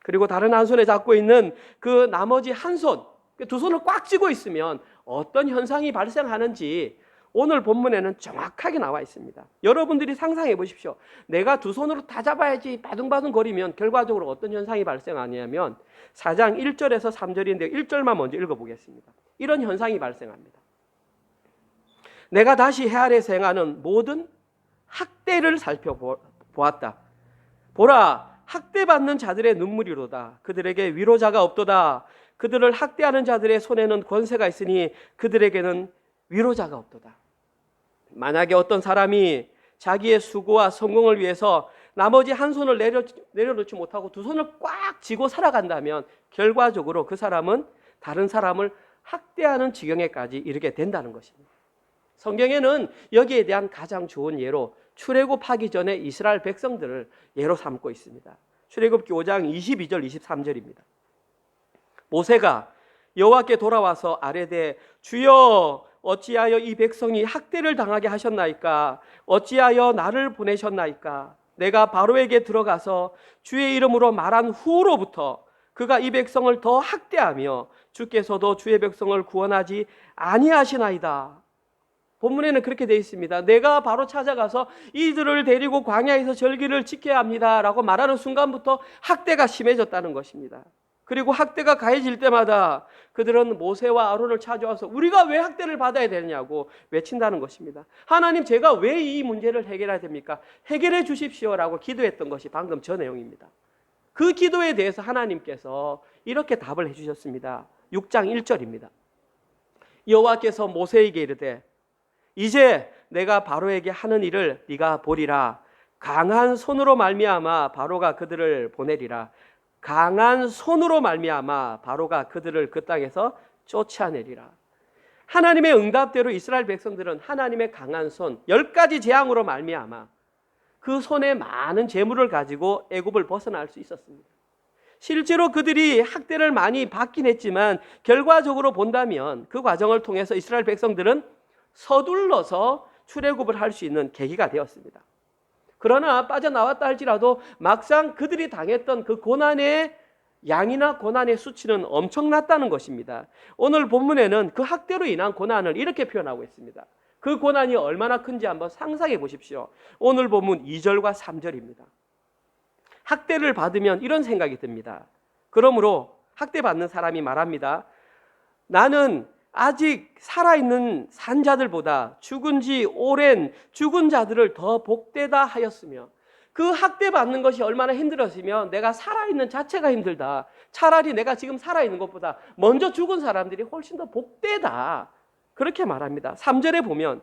그리고 다른 한 손에 잡고 있는 그 나머지 한 손, 두 손을 꽉 쥐고 있으면 어떤 현상이 발생하는지 오늘 본문에는 정확하게 나와 있습니다. 여러분들이 상상해 보십시오. 내가 두 손으로 다 잡아야지 바둥바둥 거리면 결과적으로 어떤 현상이 발생하냐면 4장 1절에서 3절인데 1절만 먼저 읽어보겠습니다. 이런 현상이 발생합니다. 내가 다시 해 아래에서 행하는 모든 학대를 살펴보았다. 보라, 학대받는 자들의 눈물이로다. 그들에게 위로자가 없도다. 그들을 학대하는 자들의 손에는 권세가 있으니 그들에게는 위로자가 없도다. 만약에 어떤 사람이 자기의 수고와 성공을 위해서 나머지 한 손을 내려놓지 못하고 두 손을 꽉 쥐고 살아간다면 결과적으로 그 사람은 다른 사람을 학대하는 지경에까지 이르게 된다는 것입니다. 성경에는 여기에 대한 가장 좋은 예로 출애굽하기 전에 이스라엘 백성들을 예로 삼고 있습니다. 출애굽기 5장 22절 23절입니다. 모세가 여호와께 돌아와서 아뢰되 주여 어찌하여 이 백성이 학대를 당하게 하셨나이까? 어찌하여 나를 보내셨나이까? 내가 바로에게 들어가서 주의 이름으로 말한 후로부터 그가 이 백성을 더 학대하며 주께서도 주의 백성을 구원하지 아니하시나이다. 본문에는 그렇게 되어 있습니다. 내가 바로 찾아가서 이들을 데리고 광야에서 절기를 지켜야 합니다 라고 말하는 순간부터 학대가 심해졌다는 것입니다. 그리고 학대가 가해질 때마다 그들은 모세와 아론을 찾아와서 우리가 왜 학대를 받아야 되느냐고 외친다는 것입니다. 하나님, 제가 왜 이 문제를 해결해야 됩니까? 해결해 주십시오라고 기도했던 것이 방금 저 내용입니다. 그 기도에 대해서 하나님께서 이렇게 답을 해주셨습니다. 6장 1절입니다. 여호와께서 모세에게 이르되 이제 내가 바로에게 하는 일을 네가 보리라. 강한 손으로 말미암아 바로가 그들을 보내리라. 강한 손으로 말미암아 바로가 그들을 그 땅에서 쫓아내리라. 하나님의 응답대로 이스라엘 백성들은 하나님의 강한 손 10가지 재앙으로 말미암아 그 손에 많은 재물을 가지고 애굽을 벗어날 수 있었습니다. 실제로 그들이 학대를 많이 받긴 했지만 결과적으로 본다면 그 과정을 통해서 이스라엘 백성들은 서둘러서 출애굽을 할 수 있는 계기가 되었습니다. 그러나 빠져나왔다 할지라도 막상 그들이 당했던 그 고난의 양이나 고난의 수치는 엄청났다는 것입니다. 오늘 본문에는 그 학대로 인한 고난을 이렇게 표현하고 있습니다. 그 고난이 얼마나 큰지 한번 상상해 보십시오. 오늘 본문 2절과 3절입니다. 학대를 받으면 이런 생각이 듭니다. 그러므로 학대받는 사람이 말합니다. 나는 아직 살아있는 산자들보다 죽은 지 오랜 죽은 자들을 더 복되다 하였으며 그 학대받는 것이 얼마나 힘들었으면 내가 살아있는 자체가 힘들다. 차라리 내가 지금 살아있는 것보다 먼저 죽은 사람들이 훨씬 더 복되다. 그렇게 말합니다. 3절에 보면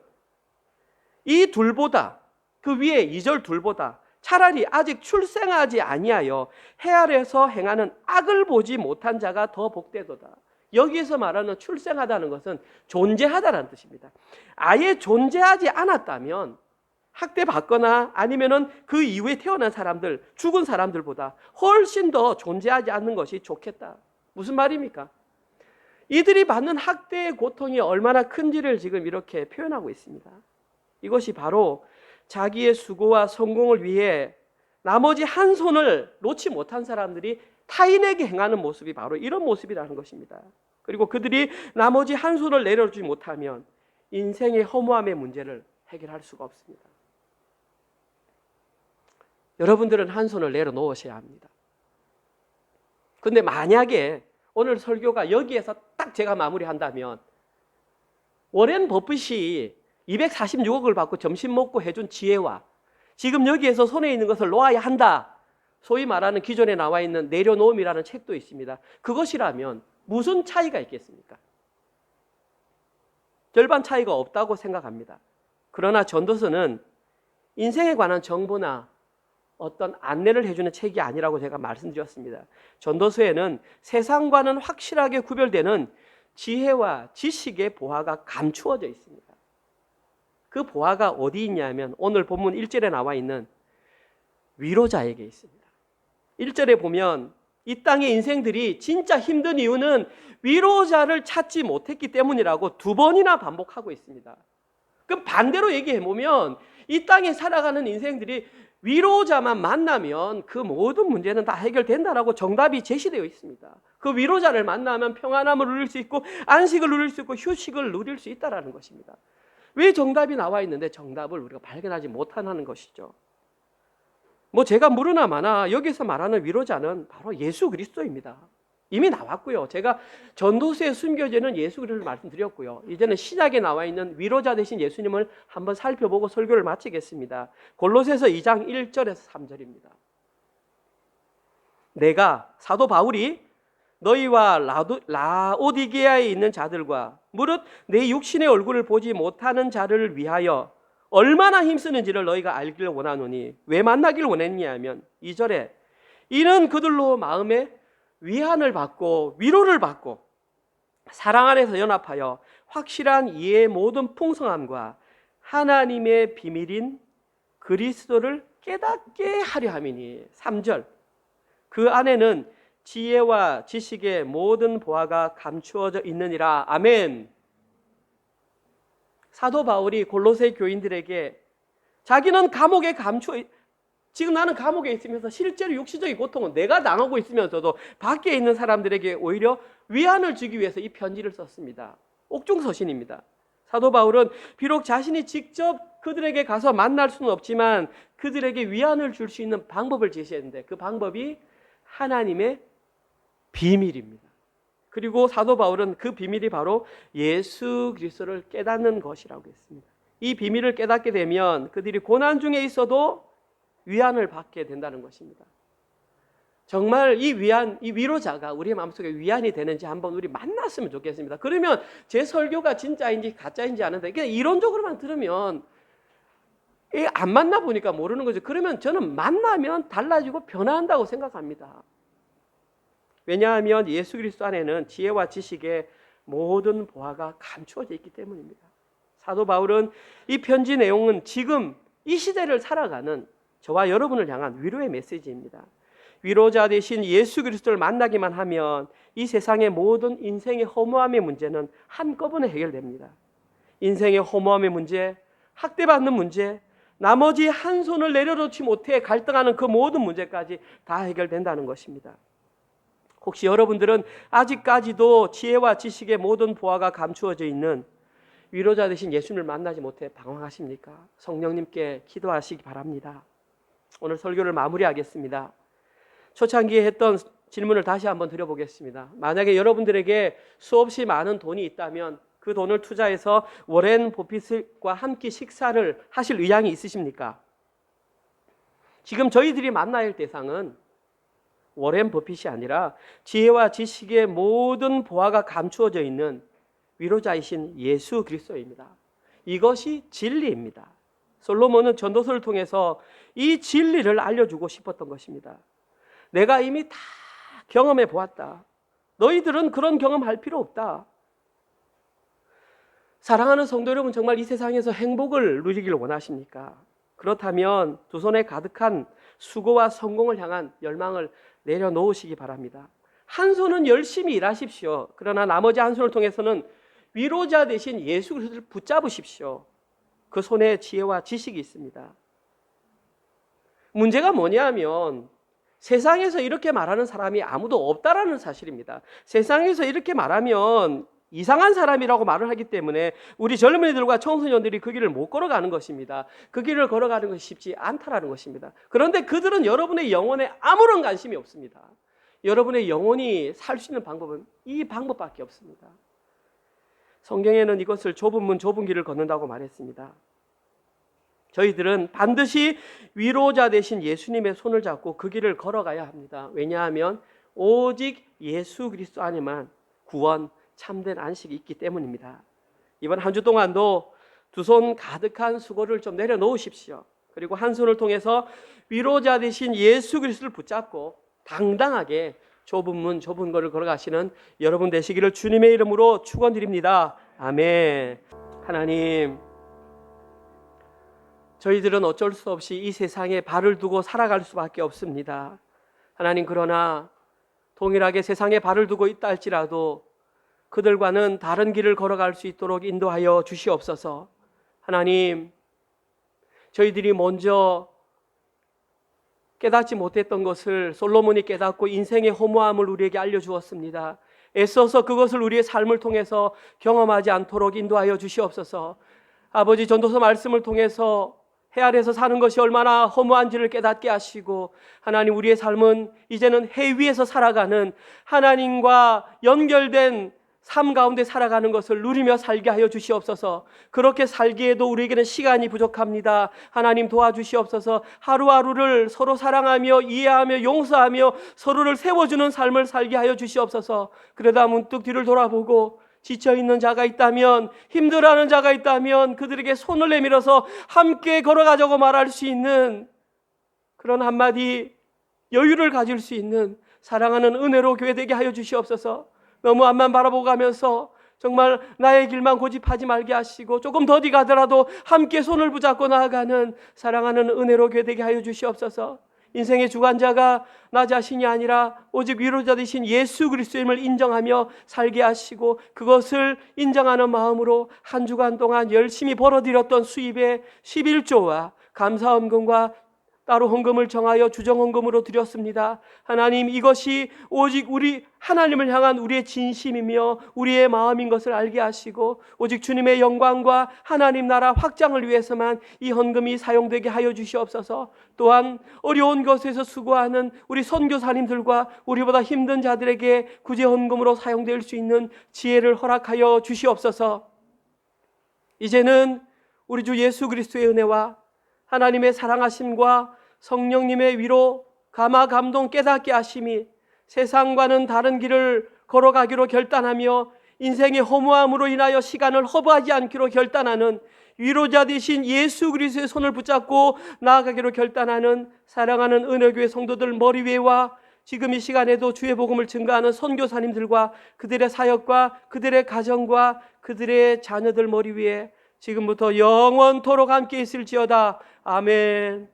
이 둘보다 그 위에 2절 둘보다 차라리 아직 출생하지 아니하여 해 아래에서 행하는 악을 보지 못한 자가 더 복되도다. 여기에서 말하는 출생하다는 것은 존재하다라는 뜻입니다. 아예 존재하지 않았다면 학대받거나 아니면은 그 이후에 태어난 사람들, 죽은 사람들보다 훨씬 더 존재하지 않는 것이 좋겠다. 무슨 말입니까? 이들이 받는 학대의 고통이 얼마나 큰지를 지금 이렇게 표현하고 있습니다. 이것이 바로 자기의 수고와 성공을 위해 나머지 한 손을 놓지 못한 사람들이 타인에게 행하는 모습이 바로 이런 모습이라는 것입니다. 그리고 그들이 나머지 한 손을 내려주지 못하면 인생의 허무함의 문제를 해결할 수가 없습니다. 여러분들은 한 손을 내려놓으셔야 합니다. 근데 만약에 오늘 설교가 여기에서 딱 제가 마무리한다면 워렌 버핏이 246억을 받고 점심 먹고 해준 지혜와 지금 여기에서 손에 있는 것을 놓아야 한다, 소위 말하는 기존에 나와 있는 내려놓음이라는 책도 있습니다. 그것이라면 무슨 차이가 있겠습니까? 절반 차이가 없다고 생각합니다. 그러나 전도서는 인생에 관한 정보나 어떤 안내를 해주는 책이 아니라고 제가 말씀드렸습니다. 전도서에는 세상과는 확실하게 구별되는 지혜와 지식의 보화가 감추어져 있습니다. 그 보화가 어디 있냐면 오늘 본문 1절에 나와 있는 위로자에게 있습니다. 1절에 보면 이 땅의 인생들이 진짜 힘든 이유는 위로자를 찾지 못했기 때문이라고 2번이나 반복하고 있습니다. 그럼 반대로 얘기해보면 이 땅에 살아가는 인생들이 위로자만 만나면 그 모든 문제는 다 해결된다라고 정답이 제시되어 있습니다. 그 위로자를 만나면 평안함을 누릴 수 있고 안식을 누릴 수 있고 휴식을 누릴 수 있다는 것입니다. 왜 정답이 나와 있는데 정답을 우리가 발견하지 못하는 것이죠. 제가 물으나 마나 여기서 말하는 위로자는 바로 예수 그리스도입니다. 이미 나왔고요. 제가 전도서에 숨겨져 있는 예수 그리스도를 말씀드렸고요. 이제는 신약에 나와 있는 위로자 되신 예수님을 한번 살펴보고 설교를 마치겠습니다. 골로새서 2장 1절에서 3절입니다. 내가 사도 바울이 너희와 라오디게아에 있는 자들과 무릇 내 육신의 얼굴을 보지 못하는 자를 위하여 얼마나 힘쓰는지를 너희가 알기를 원하노니 왜 만나기를 원했냐 하면 2절에 이는 그들로 마음에 위안을 받고 위로를 받고 사랑 안에서 연합하여 확실한 이해의 모든 풍성함과 하나님의 비밀인 그리스도를 깨닫게 하려 함이니 3절 그 안에는 지혜와 지식의 모든 보화가 감추어져 있느니라. 아멘. 사도 바울이 골로새 교인들에게 자기는 감옥에 지금 나는 감옥에 있으면서 실제로 육신적인 고통은 내가 당하고 있으면서도 밖에 있는 사람들에게 오히려 위안을 주기 위해서 이 편지를 썼습니다. 옥중서신입니다. 사도 바울은 비록 자신이 직접 그들에게 가서 만날 수는 없지만 그들에게 위안을 줄 수 있는 방법을 제시했는데 그 방법이 하나님의 비밀입니다. 그리고 사도 바울은 그 비밀이 바로 예수 그리스도를 깨닫는 것이라고 했습니다. 이 비밀을 깨닫게 되면 그들이 고난 중에 있어도 위안을 받게 된다는 것입니다. 정말 이 위로자가 우리 마음속에 위안이 되는지 한번 우리 만났으면 좋겠습니다. 그러면 제 설교가 진짜인지 가짜인지 아는데 그냥 이론적으로만 들으면 안 만나보니까 모르는 거죠. 그러면 저는 만나면 달라지고 변화한다고 생각합니다. 왜냐하면 예수 그리스도 안에는 지혜와 지식의 모든 보화가 감추어져 있기 때문입니다. 사도 바울은 이 편지 내용은 지금 이 시대를 살아가는 저와 여러분을 향한 위로의 메시지입니다. 위로자 되신 예수 그리스도를 만나기만 하면 이 세상의 모든 인생의 허무함의 문제는 한꺼번에 해결됩니다. 인생의 허무함의 문제, 학대받는 문제, 나머지 한 손을 내려놓지 못해 갈등하는 그 모든 문제까지 다 해결된다는 것입니다. 혹시 여러분들은 아직까지도 지혜와 지식의 모든 보화가 감추어져 있는 위로자 되신 예수님을 만나지 못해 방황하십니까? 성령님께 기도하시기 바랍니다. 오늘 설교를 마무리하겠습니다. 초창기에 했던 질문을 다시 한번 드려보겠습니다. 만약에 여러분들에게 수없이 많은 돈이 있다면 그 돈을 투자해서 워렌 버핏과 함께 식사를 하실 의향이 있으십니까? 지금 저희들이 만나야 할 대상은 워렌 버핏이 아니라 지혜와 지식의 모든 보화가 감추어져 있는 위로자이신 예수 그리스도입니다. 이것이 진리입니다. 솔로몬은 전도서를 통해서 이 진리를 알려주고 싶었던 것입니다. 내가 이미 다 경험해 보았다. 너희들은 그런 경험할 필요 없다. 사랑하는 성도 여러분, 정말 이 세상에서 행복을 누리기를 원하십니까? 그렇다면 두 손에 가득한 수고와 성공을 향한 열망을 내려놓으시기 바랍니다. 한 손은 열심히 일하십시오. 그러나 나머지 한 손을 통해서는 위로자 대신 예수 그리스도를 붙잡으십시오. 그 손에 지혜와 지식이 있습니다. 문제가 뭐냐면 세상에서 이렇게 말하는 사람이 아무도 없다라는 사실입니다. 세상에서 이렇게 말하면 이상한 사람이라고 말을 하기 때문에 우리 젊은이들과 청소년들이 그 길을 못 걸어가는 것입니다. 그 길을 걸어가는 것이 쉽지 않다라는 것입니다. 그런데 그들은 여러분의 영혼에 아무런 관심이 없습니다. 여러분의 영혼이 살 수 있는 방법은 이 방법밖에 없습니다. 성경에는 이것을 좁은 문 좁은 길을 걷는다고 말했습니다. 저희들은 반드시 위로자 되신 예수님의 손을 잡고 그 길을 걸어가야 합니다. 왜냐하면 오직 예수 그리스도 안에만 구원, 참된 안식이 있기 때문입니다. 이번 한 주 동안도 두 손 가득한 수고를 좀 내려놓으십시오. 그리고 한 손을 통해서 위로자 되신 예수 그리스도를 붙잡고 당당하게 좁은 문 좁은 거를 걸어가시는 여러분 되시기를 주님의 이름으로 축원드립니다. 아멘. 하나님, 저희들은 어쩔 수 없이 이 세상에 발을 두고 살아갈 수밖에 없습니다. 하나님, 그러나 동일하게 세상에 발을 두고 있다 할지라도 그들과는 다른 길을 걸어갈 수 있도록 인도하여 주시옵소서. 하나님, 저희들이 먼저 깨닫지 못했던 것을 솔로몬이 깨닫고 인생의 허무함을 우리에게 알려주었습니다. 애써서 그것을 우리의 삶을 통해서 경험하지 않도록 인도하여 주시옵소서. 아버지, 전도서 말씀을 통해서 해 아래서 사는 것이 얼마나 허무한지를 깨닫게 하시고, 하나님, 우리의 삶은 이제는 해 위에서 살아가는 하나님과 연결된 삶 가운데 살아가는 것을 누리며 살게 하여 주시옵소서. 그렇게 살기에도 우리에게는 시간이 부족합니다. 하나님, 도와주시옵소서. 하루하루를 서로 사랑하며 이해하며 용서하며 서로를 세워주는 삶을 살게 하여 주시옵소서. 그러다 문득 뒤를 돌아보고 지쳐있는 자가 있다면, 힘들어하는 자가 있다면 그들에게 손을 내밀어서 함께 걸어가자고 말할 수 있는 그런 한마디 여유를 가질 수 있는 사랑하는 은혜로 교회 되게 하여 주시옵소서. 너무 앞만 바라보고 가면서 정말 나의 길만 고집하지 말게 하시고 조금 더디 가더라도 함께 손을 붙잡고 나아가는 사랑하는 은혜로 교회 되게 하여 주시옵소서. 인생의 주관자가 나 자신이 아니라 오직 위로자 되신 예수 그리스도임을 인정하며 살게 하시고, 그것을 인정하는 마음으로 한 주간 동안 열심히 벌어들였던 수입의 11조와 감사헌금과 따로 헌금을 정하여 주정헌금으로 드렸습니다. 하나님, 이것이 오직 우리 하나님을 향한 우리의 진심이며 우리의 마음인 것을 알게 하시고, 오직 주님의 영광과 하나님 나라 확장을 위해서만 이 헌금이 사용되게 하여 주시옵소서. 또한 어려운 것에서 수고하는 우리 선교사님들과 우리보다 힘든 자들에게 구제 헌금으로 사용될 수 있는 지혜를 허락하여 주시옵소서. 이제는 우리 주 예수 그리스도의 은혜와 하나님의 사랑하심과 성령님의 위로, 감화, 감동, 깨닫게 하심이 세상과는 다른 길을 걸어가기로 결단하며 인생의 허무함으로 인하여 시간을 허비하지 않기로 결단하는 위로자 되신 예수 그리스도의 손을 붙잡고 나아가기로 결단하는 사랑하는 은혜교회 성도들 머리 위에와 지금 이 시간에도 주의 복음을 증거하는 선교사님들과 그들의 사역과 그들의 가정과 그들의 자녀들 머리 위에 지금부터 영원토록 함께 있을지어다. 아멘.